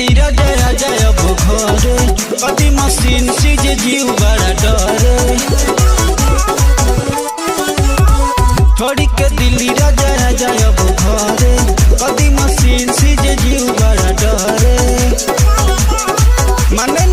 दिल्ली राजा जाय अब घरे कदी मशीन से जे जीव बड़ा डरे छोड़ी के दिल्ली राजा जाय अब घरे कदी मशीन से जे जीव बड़ा डरे माने